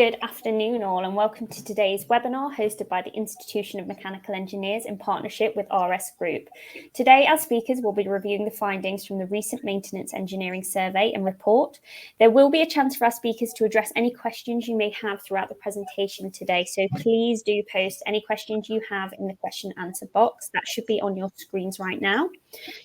Good afternoon all, and welcome to today's webinar hosted by the Institution of Mechanical Engineers in partnership with RS Group. Today our speakers will be reviewing the findings from the recent Maintenance Engineering Survey and report. There will be a chance for our speakers to address any questions you may have throughout the presentation today, so please do post any questions you have in the question and answer box. That should be on your screens right now.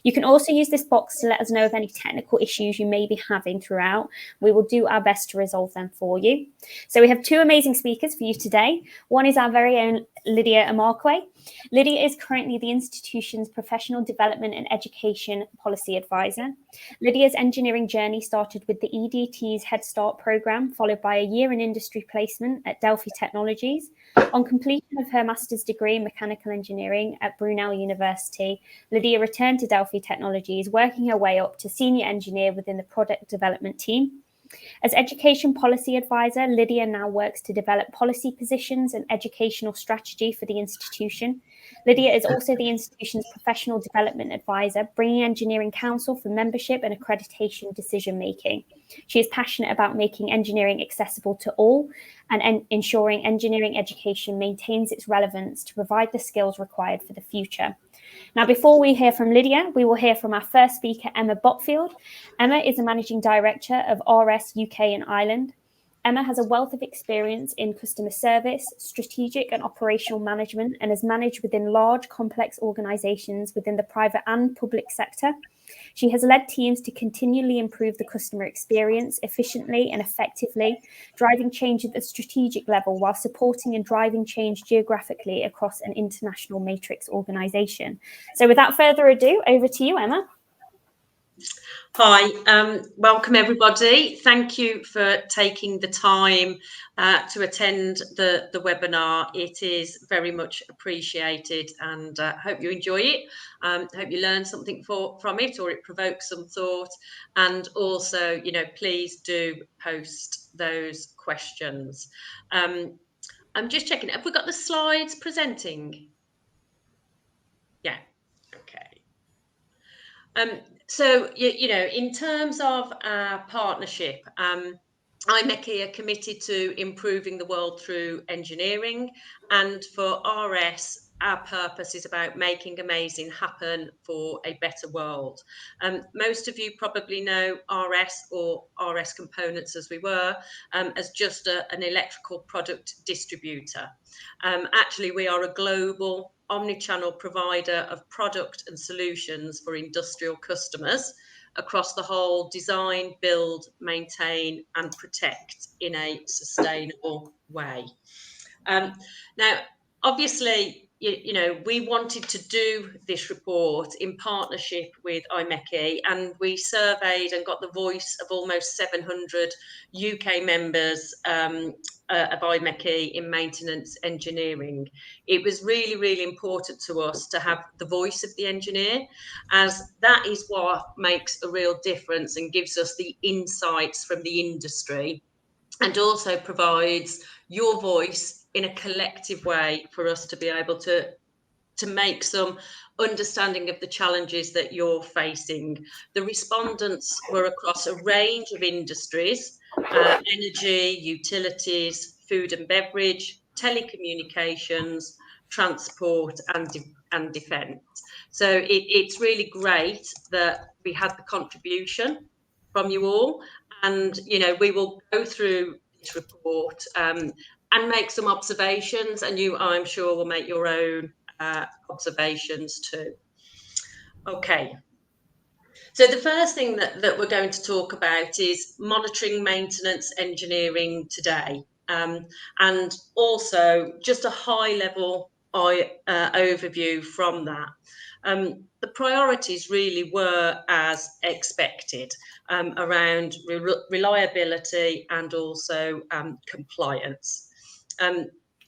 You can also use this box to let us know of any technical issues you may be having throughout. We will do our best to resolve them for you. So we have two amazing speakers for you today. One is our very own Lydia Amarquaye. Lydia is currently the institution's Professional Development and Education Policy Advisor. Lydia's engineering journey started with the EDT's Head Start programme, followed by a year in industry placement at Delphi Technologies. On completion of her master's degree in mechanical engineering at Brunel University, Lydia returned to Delphi Technologies, working her way up to senior engineer within the product development team. As Education Policy Advisor, Lydia now works to develop policy positions and educational strategy for the institution. Lydia is also the institution's Professional Development Advisor, bringing engineering counsel for membership and accreditation decision-making. She is passionate about making engineering accessible to all and ensuring engineering education maintains its relevance to provide the skills required for the future. Now, before we hear from Lydia, we will hear from our first speaker, Emma Botfield. Emma is the Managing Director of RS UK and Ireland. Emma has a wealth of experience in customer service, strategic and operational management, and has managed within large, complex organisations within the private and public sector. She has led teams to continually improve the customer experience efficiently and effectively, driving change at the strategic level while supporting and driving change geographically across an international matrix organisation. So without further ado, over to you, Emma. Hi, welcome everybody. Thank you for taking the time to attend the webinar. It is very much appreciated, and hope you enjoy it. Hope you learn something from it, or it provokes some thought. And also, please do post those questions. I'm just checking. Have we got the slides presenting? Yeah. Okay. So, in terms of our partnership, IMechE are committed to improving the world through engineering, and for RS, our purpose is about making amazing happen for a better world. Most of you probably know RS, or RS Components as we were, as just an electrical product distributor. Actually, we are a global omni-channel provider of product and solutions for industrial customers across the whole design, build, maintain and protect in a sustainable way. Now, obviously, we wanted to do this report in partnership with IMechE, and we surveyed and got the voice of almost 700 UK members of IMechE in maintenance engineering. It was really, really important to us to have the voice of the engineer, as that is what makes a real difference and gives us the insights from the industry, and also provides your voice in a collective way for us to be able to make some understanding of the challenges that you're facing. The respondents were across a range of industries: energy, utilities, food and beverage, telecommunications, transport and defence. So it's really great that we had the contribution from you all, and we will go through this report and make some observations, and you, I'm sure, will make your own observations too. Okay, so the first thing that we're going to talk about is monitoring maintenance engineering today, and also just a high-level overview from that. The priorities really were as expected, around reliability and also compliance.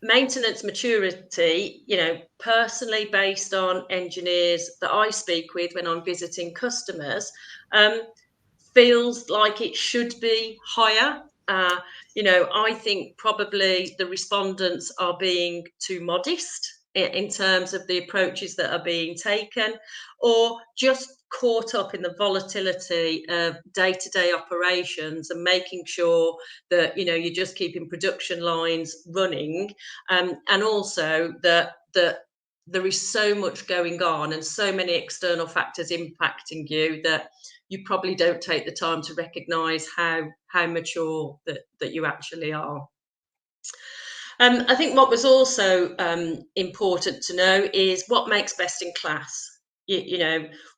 Maintenance maturity, personally, based on engineers that I speak with when I'm visiting customers, feels like it should be higher. I think probably the respondents are being too modest in terms of the approaches that are being taken, or just caught up in the volatility of day-to-day operations and making sure that you're just keeping production lines running, and also that there is so much going on and so many external factors impacting you that you probably don't take the time to recognise how mature that you actually are. I think what was also important to know is what makes best in class.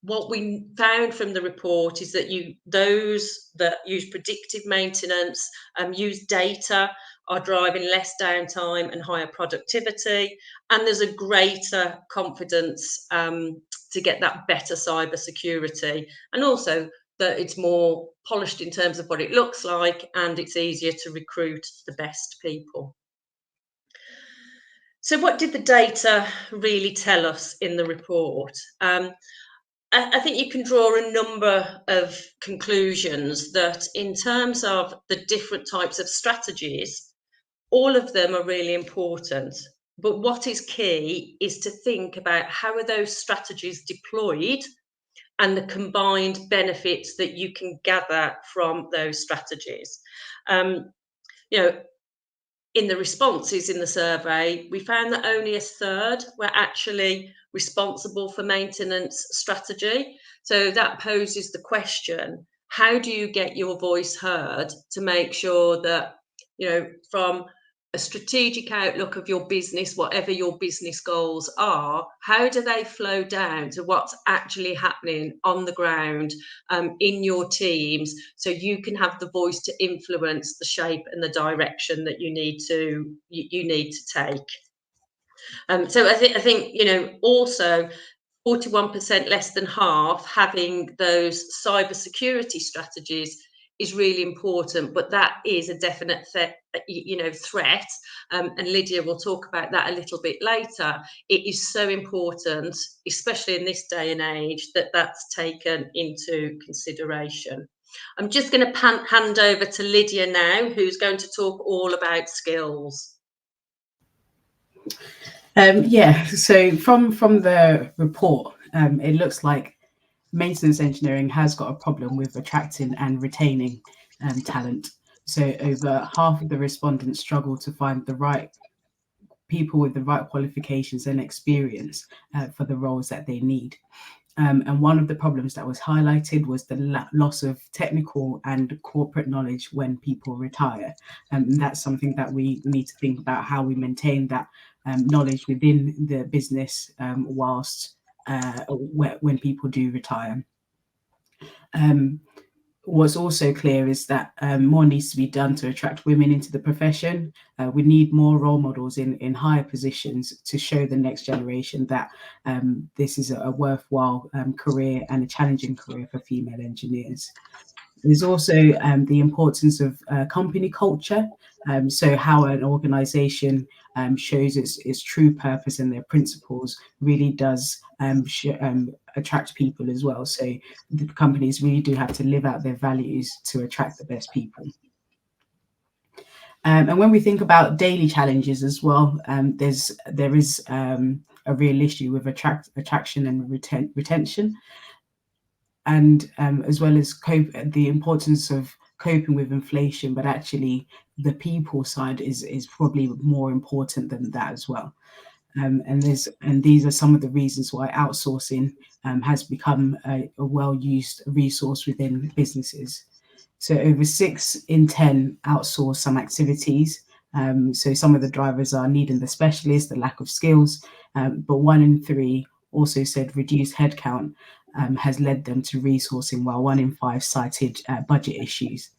What we found from the report is that those that use predictive maintenance, use data, are driving less downtime and higher productivity, and there's a greater confidence to get that better cyber security, and also that it's more polished in terms of what it looks like, and it's easier to recruit the best people. So what did the data really tell us in the report? I think you can draw a number of conclusions that in terms of the different types of strategies, all of them are really important. But what is key is to think about how are those strategies deployed and the combined benefits that you can gather from those strategies. In the responses in the survey, we found that only a third were actually responsible for maintenance strategy. So that poses the question, how do you get your voice heard to make sure that, from a strategic outlook of your business, whatever your business goals are, how do they flow down to what's actually happening on the ground in your teams, so you can have the voice to influence the shape and the direction that you need to take. So I think also 41%, less than half, having those cyber security strategies is really important, but that is a definite threat, and Lydia will talk about that a little bit later. It is so important, especially in this day and age, that that's taken into consideration. I'm just going to hand over to Lydia now, who's going to talk all about skills. So from the report, it looks like maintenance engineering has got a problem with attracting and retaining talent. So over half of the respondents struggle to find the right people with the right qualifications and experience for the roles that they need. And one of the problems that was highlighted was the loss of technical and corporate knowledge when people retire. And that's something that we need to think about, how we maintain that knowledge within the business whilst when people do retire. What's also clear is that more needs to be done to attract women into the profession. We need more role models in higher positions to show the next generation that this is a worthwhile career and a challenging career for female engineers. There's also the importance of company culture. So how an organization shows its true purpose and their principles really does attract people as well. So the companies really do have to live out their values to attract the best people. And when we think about daily challenges as well, there is a real issue with attraction and retention. And as well as the importance of coping with inflation, but actually the people side is probably more important than that as well. And these are some of the reasons why outsourcing has become a well-used resource within businesses. So over 6 in 10 outsource some activities. So some of the drivers are needing the specialist, the lack of skills, but 1 in 3 also said reduced headcount has led them to resourcing, while 1 in 5 cited budget issues.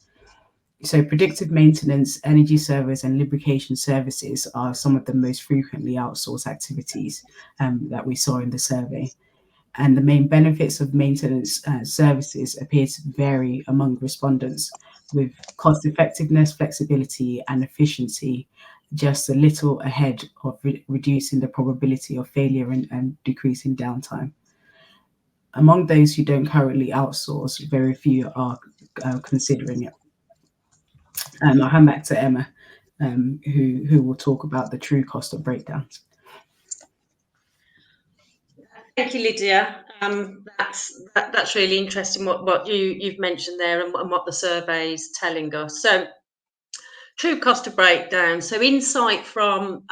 So predictive maintenance, energy service and lubrication services are some of the most frequently outsourced activities that we saw in the survey. And the main benefits of maintenance services appear to vary among respondents, with cost effectiveness, flexibility and efficiency just a little ahead of reducing the probability of failure and decreasing downtime. Among those who don't currently outsource, very few are considering it. I'll hand back to Emma, who will talk about the true cost of breakdowns. Thank you, Lydia. That's really interesting what you've mentioned there and what the survey is telling us. So, true cost of breakdown. So, insight from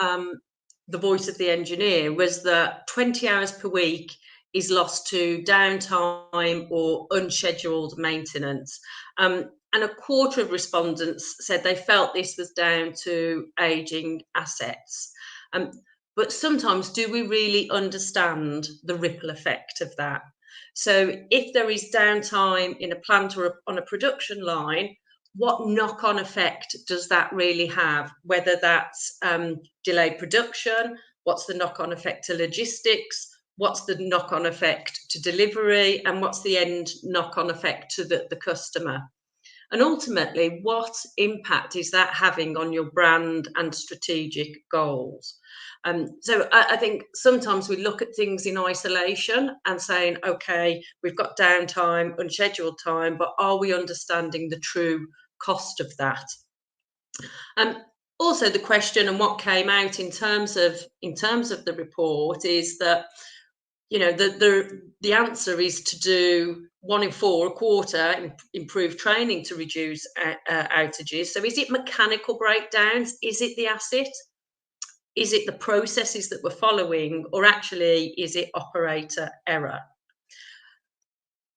the voice of the engineer was that 20 hours per week is lost to downtime or unscheduled maintenance. And a quarter of respondents said they felt this was down to ageing assets. But sometimes, do we really understand the ripple effect of that? So, if there is downtime in a plant or on a production line, what knock-on effect does that really have? Whether that's delayed production, what's the knock-on effect to logistics, what's the knock-on effect to delivery, and what's the end knock-on effect to the customer? And ultimately, what impact is that having on your brand and strategic goals? So I think sometimes we look at things in isolation and saying, okay, we've got downtime, unscheduled time, but are we understanding the true cost of that? Also, the question and what came out in terms of the report is that, you know, the answer is to do 1 in 4, a quarter, improve training to reduce outages. So is it mechanical breakdowns? Is it the asset? Is it the processes that we're following? Or actually, is it operator error?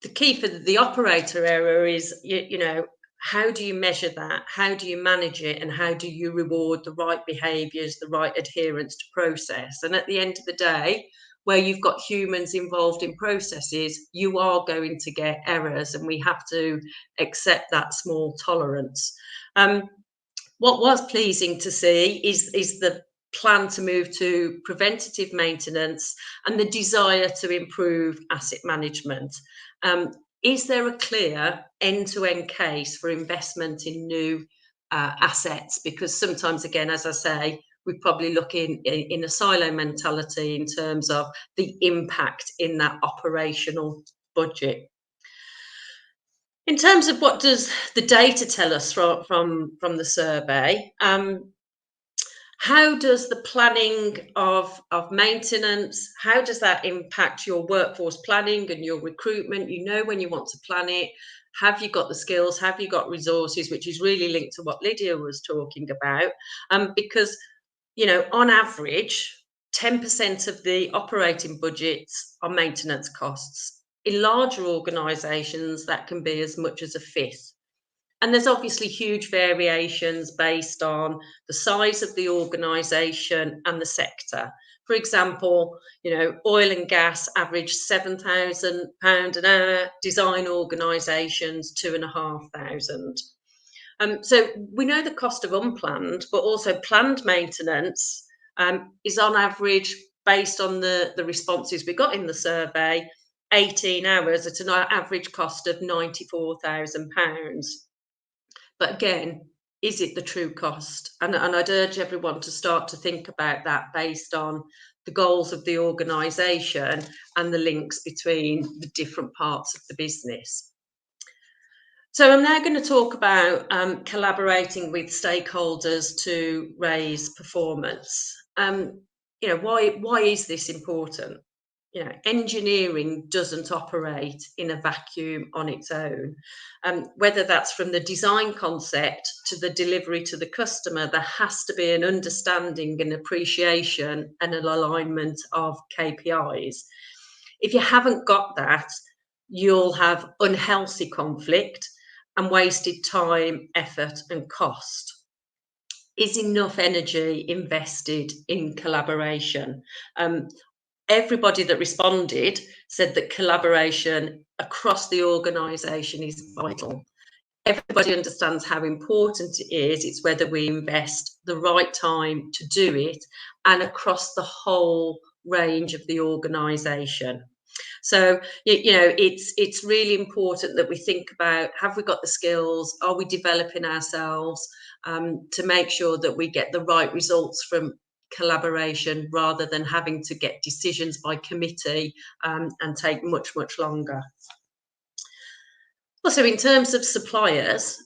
The key for the operator error is, you know, how do you measure that? How do you manage it? And how do you reward the right behaviours, the right adherence to process? And at the end of the day, where you've got humans involved in processes, you are going to get errors, and we have to accept that small tolerance. What was pleasing to see is the plan to move to preventative maintenance and the desire to improve asset management. Is there a clear end-to-end case for investment in new assets? Because sometimes, again, as I say, we probably look in a silo mentality in terms of the impact in that operational budget. In terms of what does the data tell us from the survey, how does the planning of maintenance, how does that impact your workforce planning and your recruitment? You know when you want to plan it. Have you got the skills? Have you got resources? Which is really linked to what Lydia was talking about. Because, you know, on average, 10% of the operating budgets are maintenance costs. In larger organisations, that can be as much as a fifth. And there's obviously huge variations based on the size of the organisation and the sector. For example, you know, oil and gas average £7,000 an hour, design organisations £2,500. So we know the cost of unplanned, but also planned maintenance is on average, based on the responses we got in the survey, 18 hours at an average cost of £94,000. But again, is it the true cost? And I'd urge everyone to start to think about that based on the goals of the organisation and the links between the different parts of the business. So I'm now going to talk about collaborating with stakeholders to raise performance. You know, why is this important? You know, engineering doesn't operate in a vacuum on its own. Whether that's from the design concept to the delivery to the customer, there has to be an understanding and appreciation and an alignment of KPIs. If you haven't got that, you'll have unhealthy conflict and wasted time, effort, and cost. Is enough energy invested in collaboration? Everybody that responded said that collaboration across the organisation is vital. Everybody understands how important it is. It's whether we invest the right time to do it and across the whole range of the organisation. So, you know, it's really important that we think about, have we got the skills? Are we developing ourselves to make sure that we get the right results from collaboration rather than having to get decisions by committee and take much, much longer. Also, in terms of suppliers,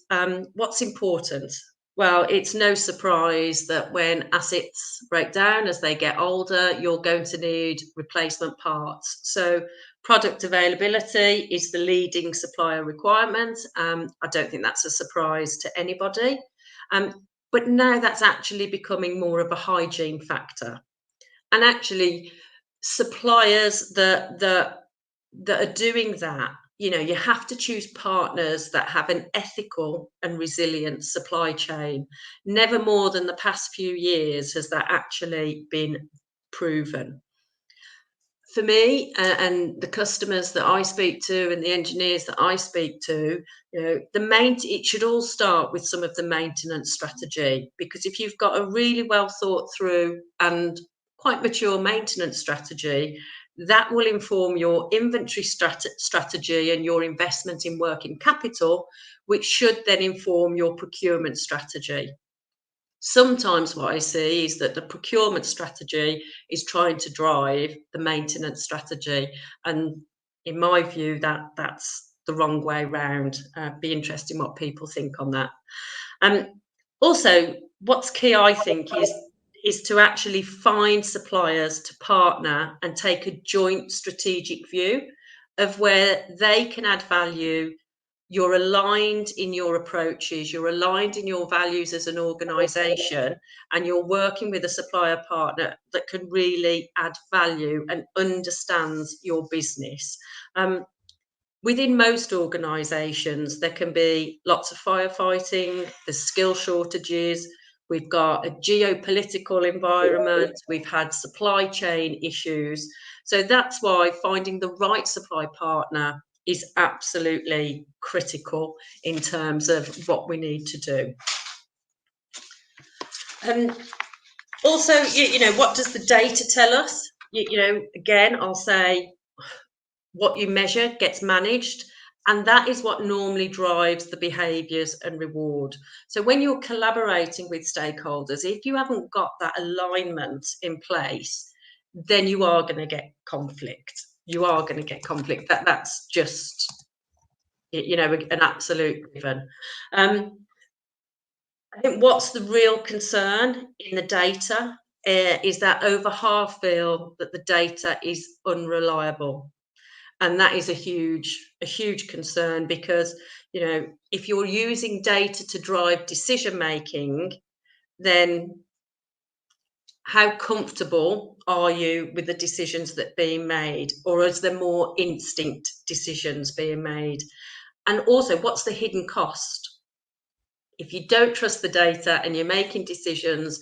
what's important? Well, it's no surprise that when assets break down as they get older, you're going to need replacement parts. So product availability is the leading supplier requirement. I don't think that's a surprise to anybody. But now that's actually becoming more of a hygiene factor. And actually, suppliers that are doing that, you have to choose partners that have an ethical and resilient supply chain. Never more than the past few years has that actually been proven. For me and the customers that I speak to and the engineers that I speak to, it should all start with some of the maintenance strategy, because if you've got a really well thought through and quite mature maintenance strategy, that will inform your inventory strategy and your investment in working capital, which should then inform your procurement strategy. Sometimes what I see is that the procurement strategy is trying to drive the maintenance strategy. And in my view, that's the wrong way round. Be interesting what people think on that. Also, what's key, I think, is to actually find suppliers to partner and take a joint strategic view of where they can add value. You're aligned in your approaches, you're aligned in your values as an organisation, and you're working with a supplier partner that can really add value and understands your business. Within most organisations, there can be lots of firefighting, there's skill shortages, we've got a geopolitical environment, we've had supply chain issues. So that's why finding the right supply partner is absolutely critical in terms of what we need to do. Also, what does the data tell us? Again, I'll say what you measure gets managed, and that is what normally drives the behaviours and reward. So when you're collaborating with stakeholders, if you haven't got that alignment in place, then you are going to get conflict. That's just, an absolute given. I think what's the real concern in the data is that over half feel that the data is unreliable. And that is a huge concern, because, if you're using data to drive decision making, then how comfortable are you with the decisions that are being made? Or is there more instinct decisions being made? And also, what's the hidden cost? If you don't trust the data and you're making decisions,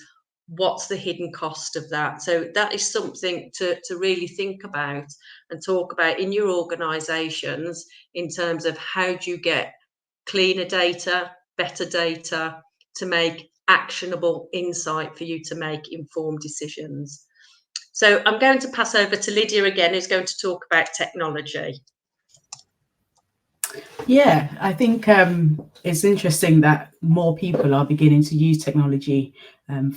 what's the hidden cost of that? So that is something to really think about and talk about in your organisations, in terms of how do you get cleaner data, better data, to make actionable insight for you to make informed decisions. So I'm going to pass over to Lydia again, who's going to talk about technology. Yeah, I think it's interesting that more people are beginning to use technology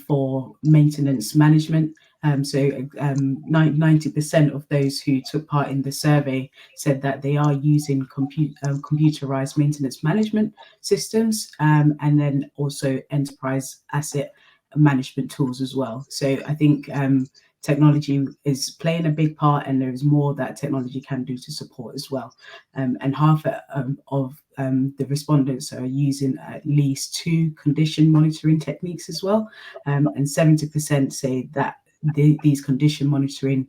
for maintenance management. So 90% of those who took part in the survey said that they are using computerized maintenance management systems, and then also enterprise asset management tools as well. So I think technology is playing a big part, and there is more that technology can do to support as well. And half of the respondents are using at least 2 condition monitoring techniques as well. And 70% say that these condition monitoring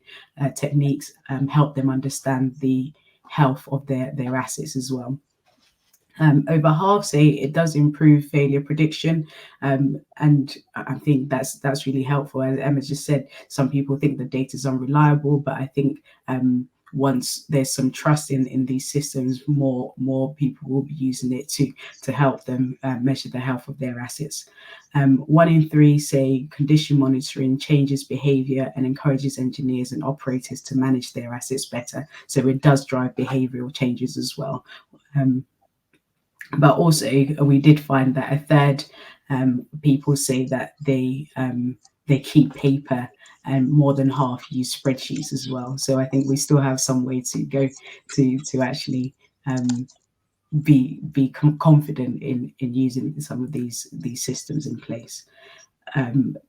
techniques help them understand the health of their assets as well. Over half say it does improve failure prediction, and I think that's really helpful. As Emma just said, some people think the data is unreliable, but I think once there's some trust in these systems, more people will be using it to help them measure the health of their assets. 1 in 3 say condition monitoring changes behavior and encourages engineers and operators to manage their assets better. So it does drive behavioral changes as well. But also, we did find that a third people say that they keep paper, and more than half use spreadsheets as well. So I think we still have some way to go to actually be confident in using some of these systems in place.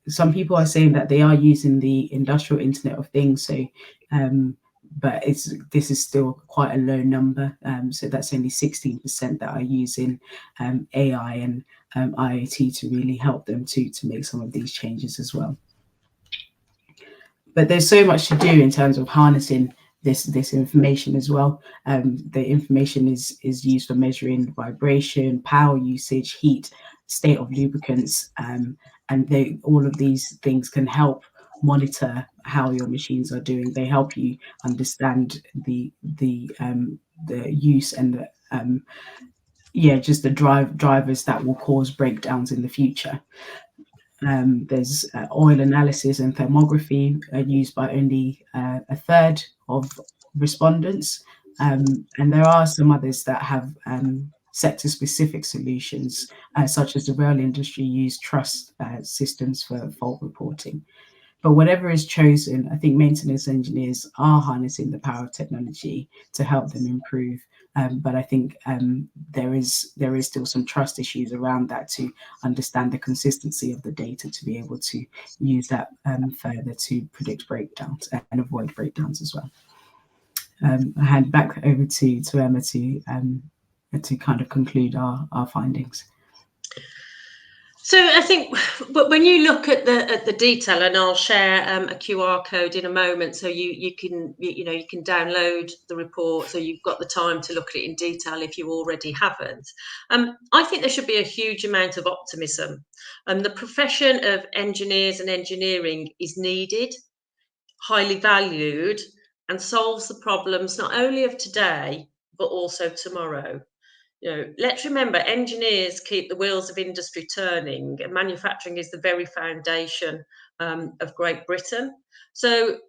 Some people are saying that they are using the industrial Internet of Things, so but this is still quite a low number. So that's only 16% that are using AI and IoT to really help them to make some of these changes as well. But there's so much to do in terms of harnessing this information as well. The information is used for measuring vibration, power usage, heat, state of lubricants, and all of these things can help monitor how your machines are doing. They help you understand the use and just the drivers that will cause breakdowns in the future. There's oil analysis and thermography used by only a third of respondents, and there are some others that have sector-specific solutions, such as the rail industry use trust systems for fault reporting. But whatever is chosen, I think maintenance engineers are harnessing the power of technology to help them improve. But I think there is still some trust issues around that, to understand the consistency of the data, to be able to use that further to predict breakdowns and avoid breakdowns as well. I hand back over to Emma to kind of conclude our findings. So I think, but when you look at the detail, and I'll share a QR code in a moment, so you can download the report, so you've got the time to look at it in detail if you already haven't. I think there should be a huge amount of optimism. The profession of engineers and engineering is needed, highly valued, and solves the problems not only of today but also tomorrow. Let's remember, engineers keep the wheels of industry turning, and manufacturing is the very foundation of Great Britain. So,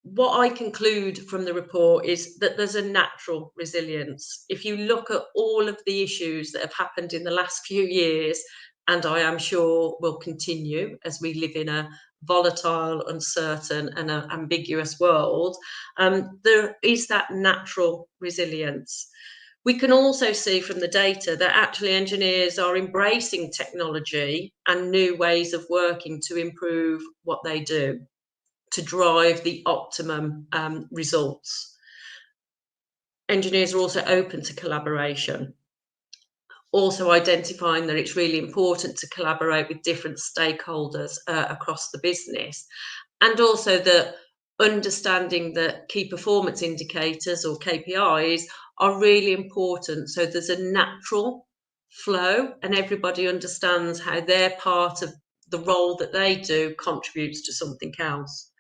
what I conclude from the report is that there's a natural resilience. If you look at all of the issues that have happened in the last few years, and I am sure will continue as we live in a volatile, uncertain, and ambiguous world, there is that natural resilience. We can also see from the data that actually engineers are embracing technology and new ways of working to improve what they do, to drive the optimum results. Engineers are also open to collaboration, also identifying that it's really important to collaborate with different stakeholders across the business, and also that understanding that key performance indicators, or KPIs, are really important. So there's a natural flow and everybody understands how their part of the role that they do contributes to something else.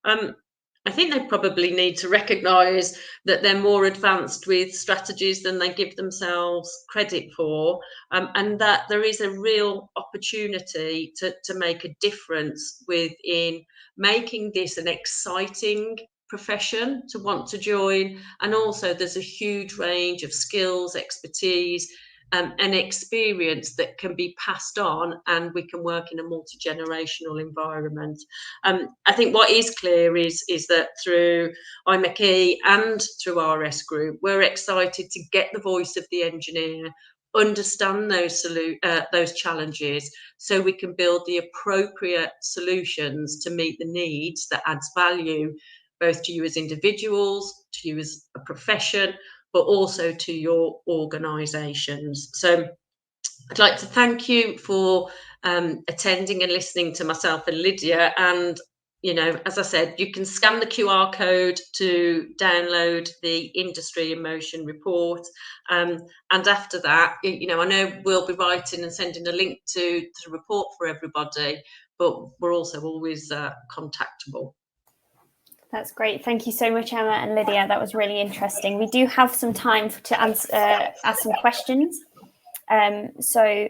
I think they probably need to recognise that they're more advanced with strategies than they give themselves credit for, and that there is a real opportunity to make a difference within making this an exciting profession to want to join. And also there's a huge range of skills, expertise, and experience that can be passed on, and we can work in a multi-generational environment. I think what is clear is that through IMechE and through RS Group, we're excited to get the voice of the engineer, understand those challenges, so we can build the appropriate solutions to meet the needs that adds value both to you as individuals, to you as a profession, but also to your organisations. So I'd like to thank you for attending and listening to myself and Lydia. And, as I said, you can scan the QR code to download the Industry in Motion report. And after that, I know we'll be writing and sending a link to the report for everybody, but we're also always contactable. That's great. Thank you so much, Emma and Lydia. That was really interesting. We do have some time to ask some questions. So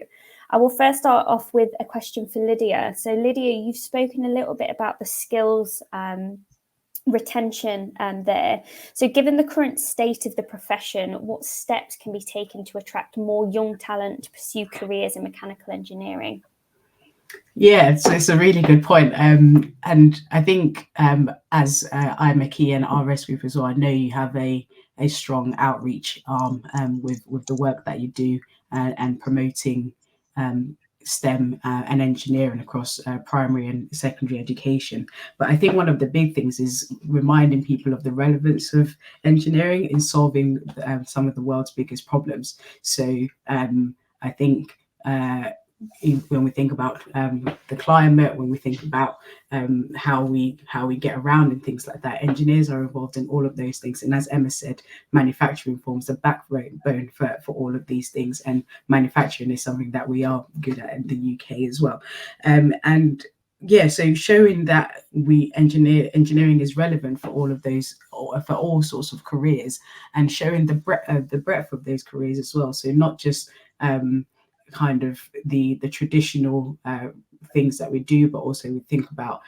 I will first start off with a question for Lydia. So Lydia, you've spoken a little bit about the skills retention there. So given the current state of the profession, what steps can be taken to attract more young talent to pursue careers in mechanical engineering? Yeah, so it's a really good point. And I think as IMechE and RS Group as well, I know you have a strong outreach arm with the work that you do and promoting STEM and engineering across primary and secondary education. But I think one of the big things is reminding people of the relevance of engineering in solving some of the world's biggest problems. So I think when we think about the climate, when we think about how we get around and things like that, engineers are involved in all of those things. And as Emma said, manufacturing forms the backbone for all of these things. And manufacturing is something that we are good at in the UK as well. And yeah, so showing that engineering is relevant for all of those, for all sorts of careers, and showing the breadth of those careers as well. So not just kind of the traditional things that we do, but also we think about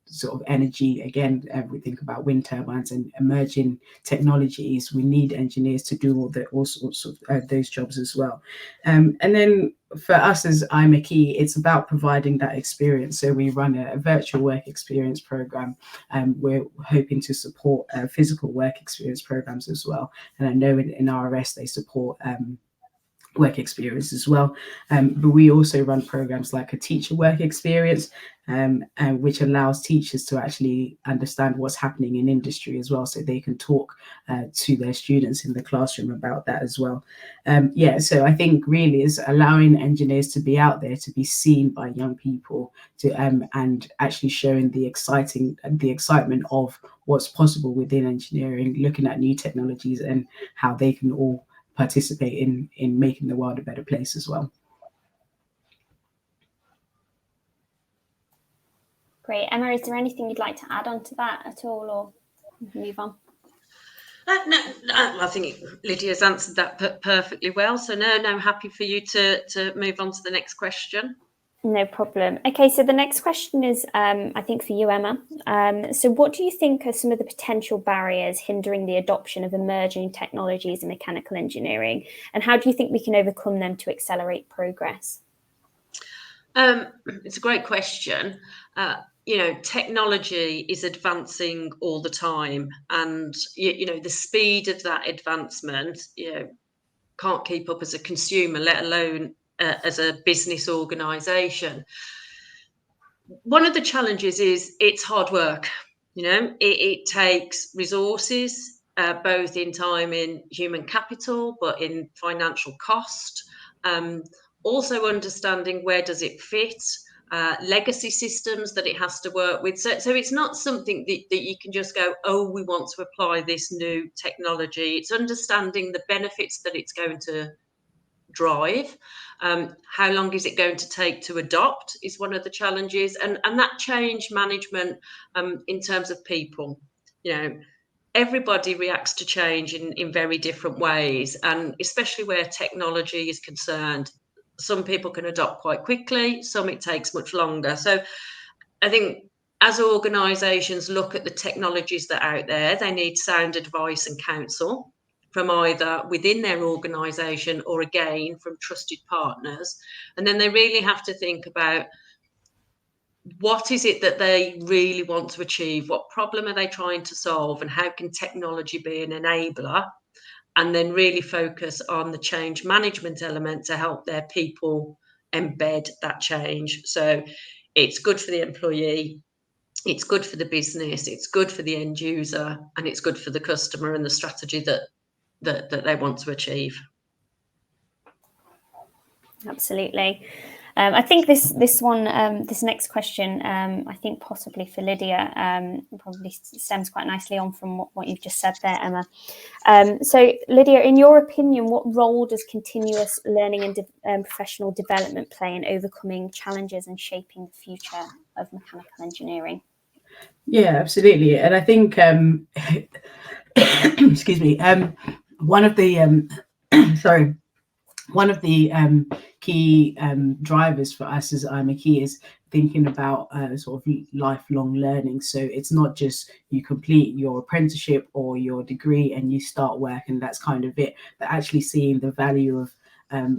sort of energy again. We think about wind turbines and emerging technologies. We need engineers to do all sorts of those jobs as well. And then for us as IMechE, it's about providing that experience. So we run a virtual work experience program. We're hoping to support physical work experience programs as well. And I know in RS they support work experience as well, but we also run programs like a teacher work experience, and which allows teachers to actually understand what's happening in industry as well, so they can talk to their students in the classroom about that as well. So I think really is allowing engineers to be out there, to be seen by young people, to and actually showing the excitement of what's possible within engineering, looking at new technologies and how they can all participate in making the world a better place as well. Great. Emma, is there anything you'd like to add on to that at all, or move on? No, I think Lydia's answered that perfectly well. So no, happy for you to move on to the next question. No problem. Okay, so the next question is, I think, for you, Emma. So what do you think are some of the potential barriers hindering the adoption of emerging technologies in mechanical engineering? And how do you think we can overcome them to accelerate progress? It's a great question. Technology is advancing all the time, and the speed of that advancement, can't keep up as a consumer, let alone as a business organisation. One of the challenges is it's hard work. It takes resources, both in time, in human capital, but in financial cost. Also understanding where does it fit, legacy systems that it has to work with. So it's not something that you can just go, oh, we want to apply this new technology. It's understanding the benefits that it's going to drive. How long is it going to take to adopt is one of the challenges, and that change management in terms of people. Everybody reacts to change in very different ways, and especially where technology is concerned, some people can adopt quite quickly, some it takes much longer. So I think as organisations look at the technologies that are out there, they need sound advice and counsel from either within their organisation or again from trusted partners. And then they really have to think about what is it that they really want to achieve, what problem are they trying to solve, and how can technology be an enabler, and then really focus on the change management element to help their people embed that change. So it's good for the employee, it's good for the business, it's good for the end user, and it's good for the customer and the strategy that they want to achieve. Absolutely. I think this next question, I think possibly for Lydia, probably stems quite nicely on from what you've just said there, Emma. So Lydia, in your opinion, what role does continuous learning and professional development play in overcoming challenges and shaping the future of mechanical engineering? Yeah, absolutely. And I think, excuse me, one of the key drivers for us as IMechE is thinking about sort of lifelong learning. So it's not just you complete your apprenticeship or your degree and you start work and that's kind of it, but actually seeing the value of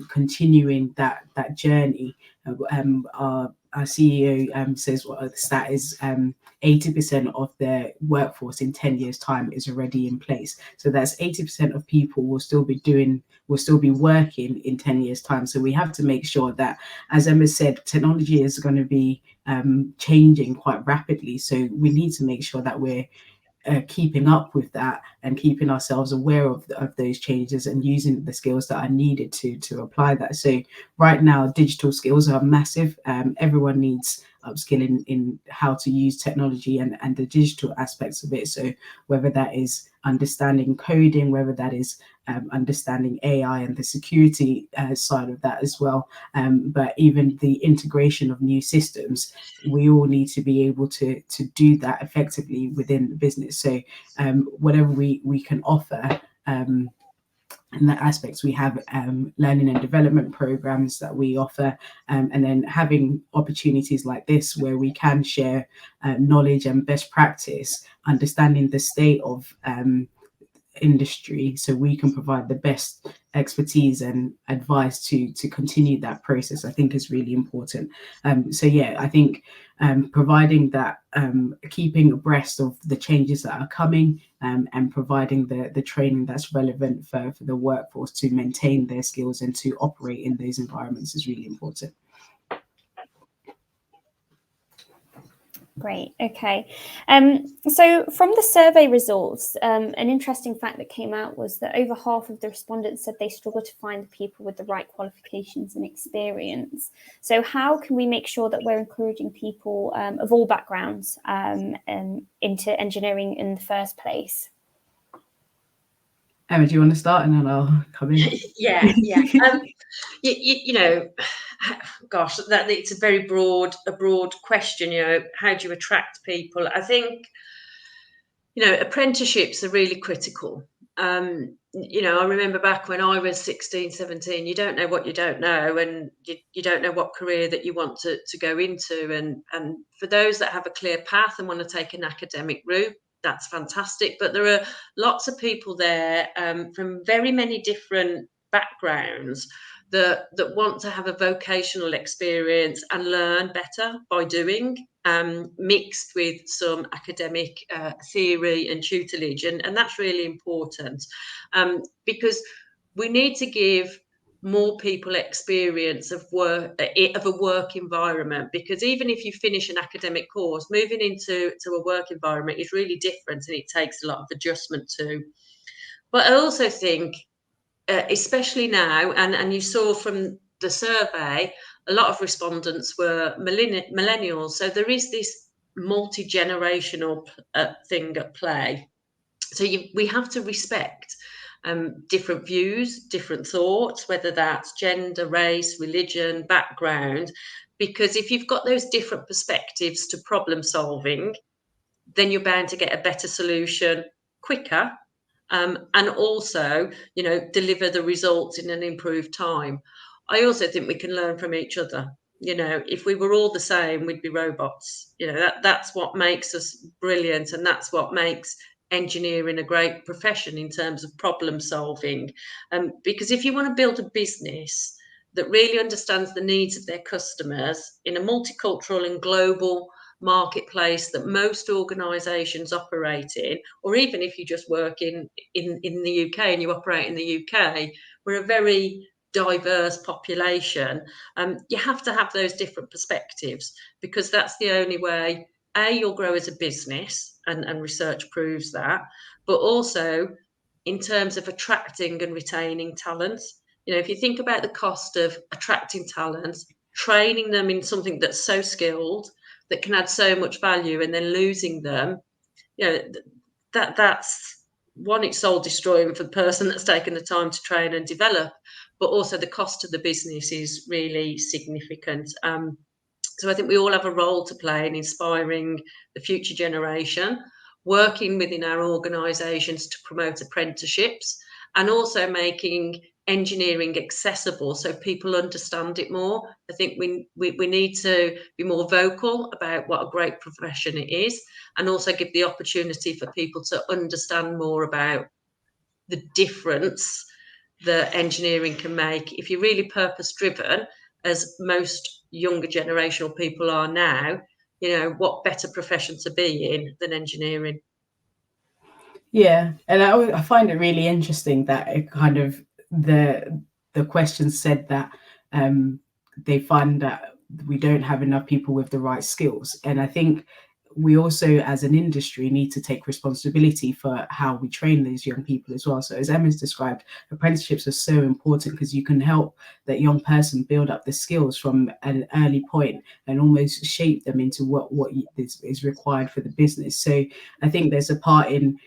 continuing that journey. Our CEO says the stat is 80% of their workforce in 10 years' time is already in place. So that's 80% of people will still be working in 10 years' time. So we have to make sure that, as Emma said, technology is going to be changing quite rapidly. So we need to make sure that we're keeping up with that and keeping ourselves aware of those changes and using the skills that are needed to apply that. So right now, digital skills are massive. Everyone needs upskilling in how to use technology and the digital aspects of it. So whether that is understanding coding, whether that is understanding AI and the security side of that as well, but even the integration of new systems, we all need to be able to do that effectively within the business. So whatever we can offer in that aspects, we have learning and development programs that we offer, and then having opportunities like this where we can share knowledge and best practice, understanding the state of industry, so we can provide the best expertise and advice to continue that process, I think is really important. So yeah, I think providing that, keeping abreast of the changes that are coming, and providing the training that's relevant for the workforce to maintain their skills and to operate in those environments is really important. Great. Okay. So from the survey results, an interesting fact that came out was that over half of the respondents said they struggle to find people with the right qualifications and experience. So how can we make sure that we're encouraging people of all backgrounds into engineering in the first place? Emma, do you want to start and then I'll come in? Yeah. You know, gosh, that it's a very broad question. You know, how do you attract people? I think, you know, apprenticeships are really critical. You know, I remember back when I was 16, 17, you don't know what you don't know, and you don't know what career that you want to go into. And for those that have a clear path and want to take an academic route, that's fantastic. But there are lots of people there from very many different backgrounds that want to have a vocational experience and learn better by doing, mixed with some academic theory and tutelage, and that's really important, because we need to give more people experience of a work environment, because even if you finish an academic course, moving into a work environment is really different and it takes a lot of adjustment too. But I also think, especially now, and you saw from the survey, a lot of respondents were millennials. So there is this multi-generational thing at play. So we have to respect different views, different thoughts, whether that's gender, race, religion, background, because if you've got those different perspectives to problem solving, then you're bound to get a better solution quicker. And also, you know, deliver the results in an improved time. I also think we can learn from each other. You know, if we were all the same, we'd be robots. You know, that's what makes us brilliant, and that's what makes engineering a great profession in terms of problem solving. Because if you want to build a business that really understands the needs of their customers in a multicultural and global marketplace that most organizations operate in, or even if you just work in the UK and you operate in the UK, we're a very diverse population. You have to have those different perspectives, because that's the only way you'll grow as a business, and research proves that, but also in terms of attracting and retaining talents. You know, if you think about the cost of attracting talents, training them in something that's so skilled, that can add so much value, and then losing them, you know, that's one, it's soul destroying for the person that's taken the time to train and develop, but also the cost to the business is really significant. So I think we all have a role to play in inspiring the future generation, working within our organisations to promote apprenticeships, and also making engineering accessible so people understand it more. I think we need to be more vocal about what a great profession it is, and also give the opportunity for people to understand more about the difference that engineering can make if you're really purpose driven, as most younger generational people are now. What better profession to be in than engineering? Yeah, and I find it really interesting that it kind of the question said that they find that we don't have enough people with the right skills, and I think we also, as an industry, need to take responsibility for how we train these young people as well. So, as Emma's described, apprenticeships are so important because you can help that young person build up the skills from an early point and almost shape them into what is required for the business. So, I think there's a part in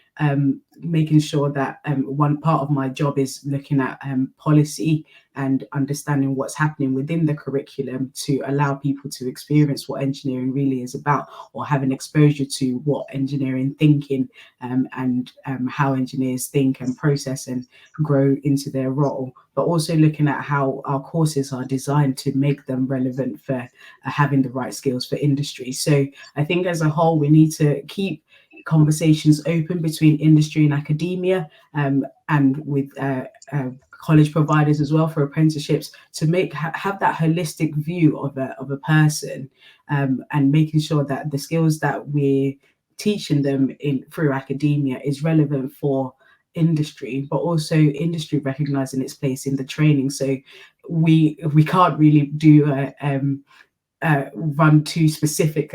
making sure that one part of my job is looking at policy and understanding what's happening within the curriculum to allow people to experience what engineering really is about, or have an exposure to what engineering thinking and how engineers think and process and grow into their role, but also looking at how our courses are designed to make them relevant for having the right skills for industry. So I think as a whole, we need to keep conversations open between industry and academia, and with college providers as well for apprenticeships, to have that holistic view of a person, and making sure that the skills that we're teaching them through academia is relevant for industry, but also industry recognizing its place in the training. So we can't really do run too specific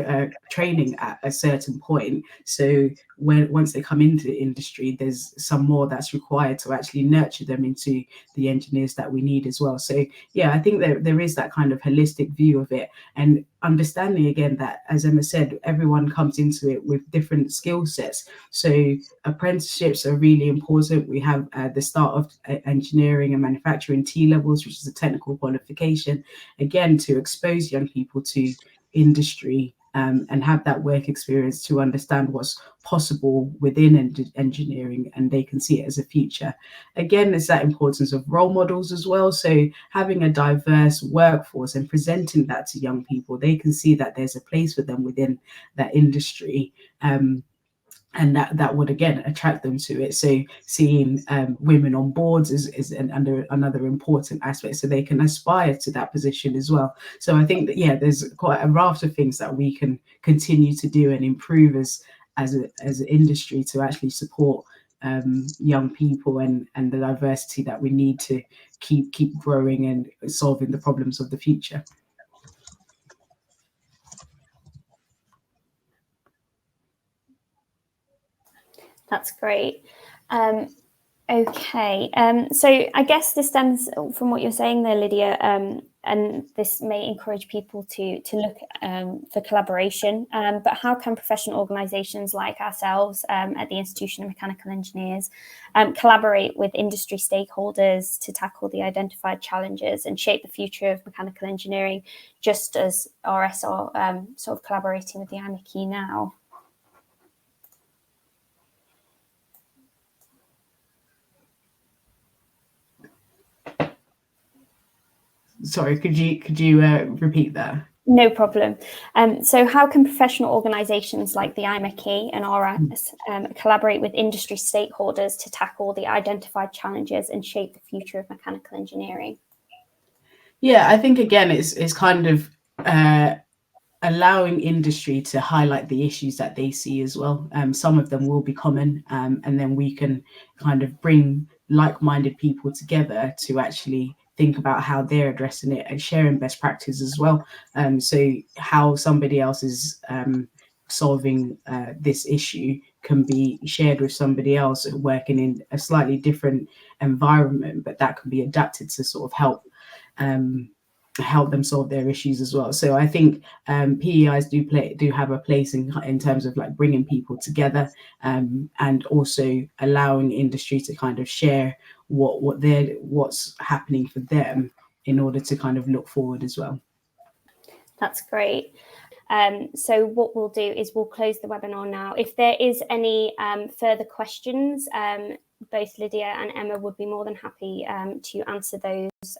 training at a certain point. So once they come into the industry, there's some more that's required to actually nurture them into the engineers that we need as well. So yeah, I think there is that kind of holistic view of it, and understanding again that, as Emma said, everyone comes into it with different skill sets. So apprenticeships are really important. We have the start of engineering and manufacturing T levels, which is a technical qualification, again, to expose young people to industry, and have that work experience to understand what's possible within engineering, and they can see it as a future. Again, there's that importance of role models as well. So having a diverse workforce and presenting that to young people, they can see that there's a place for them within that industry. And that would again attract them to it. So seeing women on boards is another important aspect, so they can aspire to that position as well. So I think that, yeah, there's quite a raft of things that we can continue to do and improve as an industry to actually support young people and the diversity that we need to keep growing and solving the problems of the future. That's great. Okay, so I guess this stems from what you're saying there, Lydia, and this may encourage people to look for collaboration. But how can professional organisations like ourselves at the Institution of Mechanical Engineers collaborate with industry stakeholders to tackle the identified challenges and shape the future of mechanical engineering, just as RS are sort of collaborating with the IMechE now? Sorry, could you repeat that? No problem. So how can professional organisations like the IMechE and RS collaborate with industry stakeholders to tackle the identified challenges and shape the future of mechanical engineering? Yeah, I think again, it's kind of allowing industry to highlight the issues that they see as well. Some of them will be common, and then we can kind of bring like-minded people together to actually think about how they're addressing it and sharing best practices as well. So how somebody else is solving this issue can be shared with somebody else working in a slightly different environment, but that can be adapted to sort of help them solve their issues as well. So I think PEIs do have a place in terms of like bringing people together, and also allowing industry to kind of share what's happening for them in order to kind of look forward as well. That's great. So what we'll do is we'll close the webinar now. If there is any further questions, both Lydia and Emma would be more than happy to answer those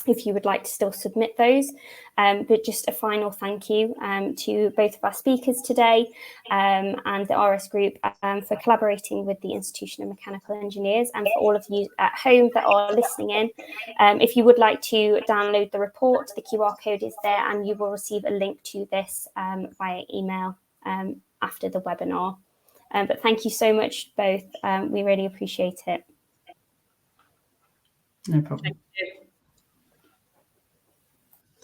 if you would like to still submit those. But just a final thank you to both of our speakers today and the RS Group for collaborating with the Institution of Mechanical Engineers, and for all of you at home that are listening in. If you would like to download the report, the QR code is there, and you will receive a link to this via email after the webinar. But thank you so much both. We really appreciate it. No problem. Thank you.